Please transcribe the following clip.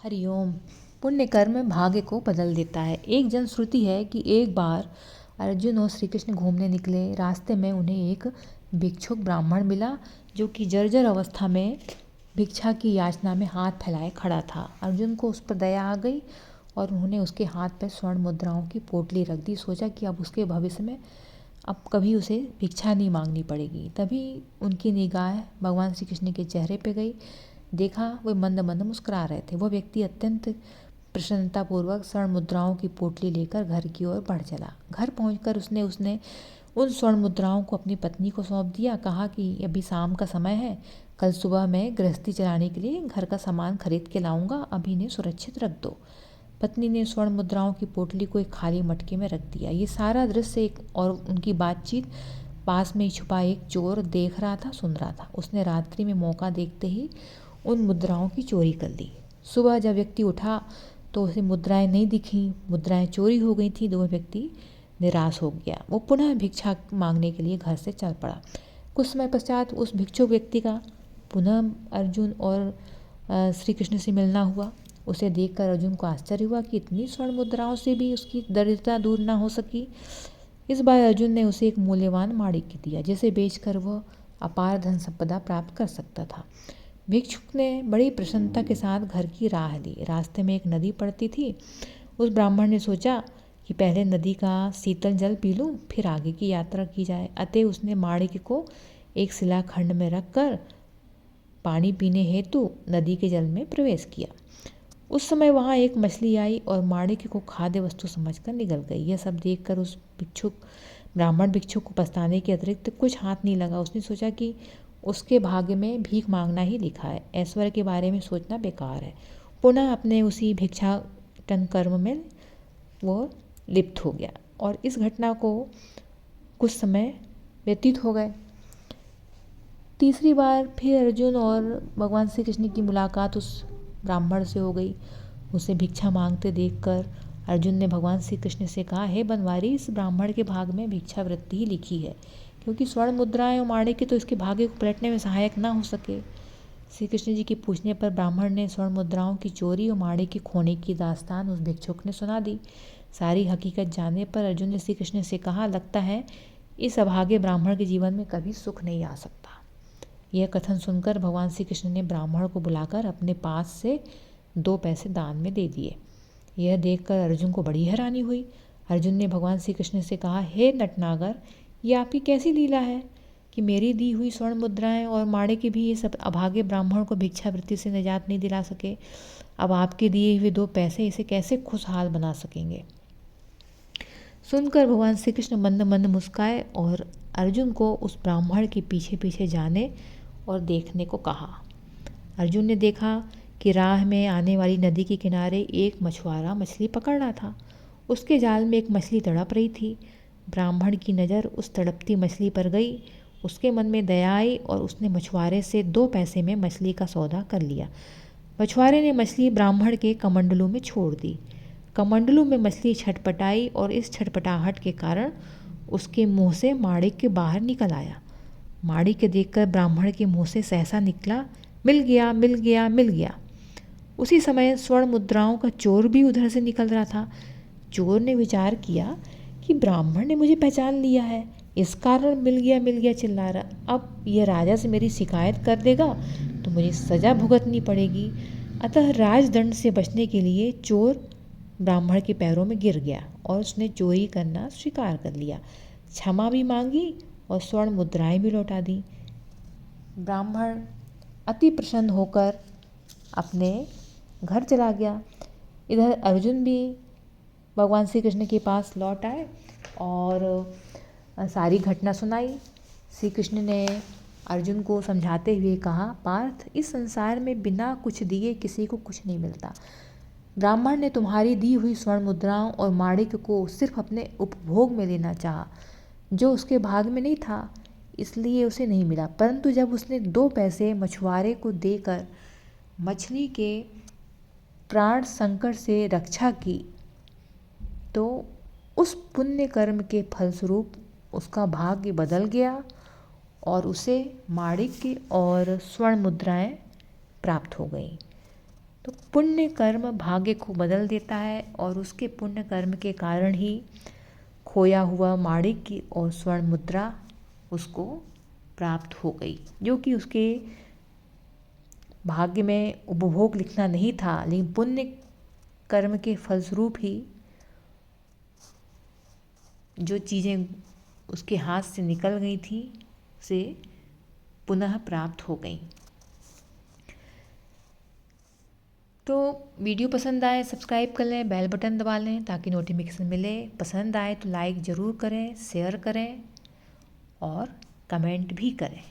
हरिओम। पुण्य कर्म भाग्य को बदल देता है। एक जनश्रुति है कि एक बार अर्जुन और श्री कृष्ण घूमने निकले। रास्ते में उन्हें एक भिक्षुक ब्राह्मण मिला जो कि जर्जर अवस्था में भिक्षा की याचना में हाथ फैलाए खड़ा था। अर्जुन को उस पर दया आ गई और उन्होंने उसके हाथ पर स्वर्ण मुद्राओं की पोटली रख दी। सोचा कि अब उसके भविष्य में अब कभी उसे भिक्षा नहीं मांगनी पड़ेगी। तभी उनकी निगाह भगवान श्री कृष्ण के चेहरे पे गई। देखा वे मंद मंद मुस्कुरा रहे थे। वह व्यक्ति अत्यंत प्रसन्नतापूर्वक स्वर्ण मुद्राओं की पोटली लेकर घर की ओर बढ़ चला। घर पहुंचकर उसने उन स्वर्ण मुद्राओं को अपनी पत्नी को सौंप दिया। कहा कि अभी शाम का समय है, कल सुबह मैं गृहस्थी चलाने के लिए घर का सामान खरीद के लाऊंगा, अभी इन्हें सुरक्षित रख दो। पत्नी ने स्वर्ण मुद्राओं की पोटली को एक खाली मटके में रख दिया। ये सारा दृश्य एक और उनकी बातचीत पास में ही छुपा एक चोर देख रहा था, सुन रहा था। उसने रात्रि में मौका देखते ही उन मुद्राओं की चोरी कर ली। सुबह जब व्यक्ति उठा तो उसे मुद्राएं नहीं दिखीं, मुद्राएं चोरी हो गई थी। वह व्यक्ति निराश हो गया। वो पुनः भिक्षा मांगने के लिए घर से चल पड़ा। कुछ समय पश्चात उस भिक्षुक व्यक्ति का पुनः अर्जुन और श्री कृष्ण से मिलना हुआ। उसे देखकर अर्जुन को आश्चर्य हुआ कि इतनी स्वर्ण मुद्राओं से भी उसकी दरिद्रता दूर ना हो सकी। इस बार अर्जुन ने उसे एक मूल्यवान माणिक्य दिया जिसे बेचकर वह अपार धन संपदा प्राप्त कर सकता था। भिक्षुक ने बड़ी प्रसन्नता के साथ घर की राह ली। रास्ते में एक नदी पड़ती थी। उस ब्राह्मण ने सोचा कि पहले नदी का शीतल जल पी लूँ, फिर आगे की यात्रा की जाए। अतः उसने माणिक्य को एक शिलाखंड में रखकर पानी पीने हेतु नदी के जल में प्रवेश किया। उस समय वहाँ एक मछली आई और माणिक्य को खाद्य वस्तु समझकर निगल गई। यह सब देखकर उस ब्राह्मण भिक्षुक को पछताने के अतिरिक्त कुछ हाथ नहीं लगा। उसने सोचा कि उसके भाग्य में भीख मांगना ही लिखा है, ऐश्वर्य के बारे में सोचना बेकार है। पुनः अपने उसी भिक्षाटन कर्म में वो लिप्त हो गया और इस घटना को कुछ समय व्यतीत हो गए। तीसरी बार फिर अर्जुन और भगवान श्री कृष्ण की मुलाकात उस ब्राह्मण से हो गई। उसे भिक्षा मांगते देखकर अर्जुन ने भगवान श्री कृष्ण से कहा, हे बनवारी, इस ब्राह्मण के भाग में भिक्षावृत्ति ही लिखी है, क्योंकि स्वर्ण मुद्राएं और माणिक्य तो इसके भाग्य को पलटने में सहायक ना हो सके। श्री कृष्ण जी के पूछने पर ब्राह्मण ने स्वर्ण मुद्राओं की चोरी और माणिक्य खोने की दास्तान उस भिक्षुक ने सुना दी। सारी हकीकत जानने पर अर्जुन ने श्री कृष्ण से कहा, लगता है इस अभागे ब्राह्मण के जीवन में कभी सुख नहीं आ सकता। यह कथन सुनकर भगवान श्री कृष्ण ने ब्राह्मण को बुलाकर अपने पास से 2 पैसे दान में दे दिए। यह देखकर अर्जुन को बड़ी हैरानी हुई। अर्जुन ने भगवान श्री कृष्ण से कहा, हे नटनागर, ये आपकी कैसी लीला है कि मेरी दी हुई स्वर्ण मुद्राएं और माणिक्य भी ये सब अभागे ब्राह्मण को भिक्षावृत्ति से निजात नहीं दिला सके। अब आपके दिए हुए 2 पैसे इसे कैसे खुशहाल बना सकेंगे। सुनकर भगवान श्री कृष्ण मंद मंद मुस्काए और अर्जुन को उस ब्राह्मण के पीछे पीछे जाने और देखने को कहा। अर्जुन ने देखा कि राह में आने वाली नदी के किनारे एक मछुआरा मछली पकड़ रहा था। उसके जाल में एक मछली तड़प रही थी। ब्राह्मण की नज़र उस तड़पती मछली पर गई। उसके मन में दया आई और उसने मछुआरे से 2 पैसे में मछली का सौदा कर लिया। मछुआरे ने मछली ब्राह्मण के कमंडलू में छोड़ दी। कमंडलू में मछली छटपटाई और इस छटपटाहट के कारण उसके मुंह से माणिक्य बाहर निकल आया। माणिक्य देखकर ब्राह्मण के मुंह से सहसा निकला, मिल गया, मिल गया, मिल गया। उसी समय स्वर्ण मुद्राओं का चोर भी उधर से निकल रहा था। चोर ने विचार किया कि ब्राह्मण ने मुझे पहचान लिया है, इस कारण मिल गया चिल्ला रहा। अब यह राजा से मेरी शिकायत कर देगा तो मुझे सज़ा भुगतनी पड़ेगी। अतः राजदंड से बचने के लिए चोर ब्राह्मण के पैरों में गिर गया और उसने चोरी करना स्वीकार कर लिया, क्षमा भी मांगी और स्वर्ण मुद्राएं भी लौटा दी। ब्राह्मण अति प्रसन्न होकर अपने घर चला गया। इधर अर्जुन भी भगवान श्री कृष्ण के पास लौट आए और सारी घटना सुनाई। श्री कृष्ण ने अर्जुन को समझाते हुए कहा, पार्थ, इस संसार में बिना कुछ दिए किसी को कुछ नहीं मिलता। ब्राह्मण ने तुम्हारी दी हुई स्वर्ण मुद्राओं और माणिक्य को सिर्फ अपने उपभोग में लेना चाहा, जो उसके भाग में नहीं था, इसलिए उसे नहीं मिला। परंतु जब उसने 2 पैसे मछुआरे को देकर मछली के प्राण संकट से रक्षा की तो उस पुण्य कर्म के फलस्वरूप उसका भाग्य बदल गया और उसे माणिक्य और स्वर्ण मुद्राएं प्राप्त हो गई। तो पुण्य कर्म भाग्य को बदल देता है और उसके पुण्य कर्म के कारण ही खोया हुआ माणिक्य और स्वर्ण मुद्रा उसको प्राप्त हो गई, जो कि उसके भाग्य में उपभोग लिखना नहीं था, लेकिन पुण्य कर्म के फलस्वरूप ही जो चीज़ें उसके हाथ से निकल गई थी से पुनः प्राप्त हो गई। तो वीडियो पसंद आए सब्सक्राइब कर लें, बेल बटन दबा लें ताकि नोटिफिकेशन मिले। पसंद आए तो लाइक ज़रूर करें, शेयर करें और कमेंट भी करें।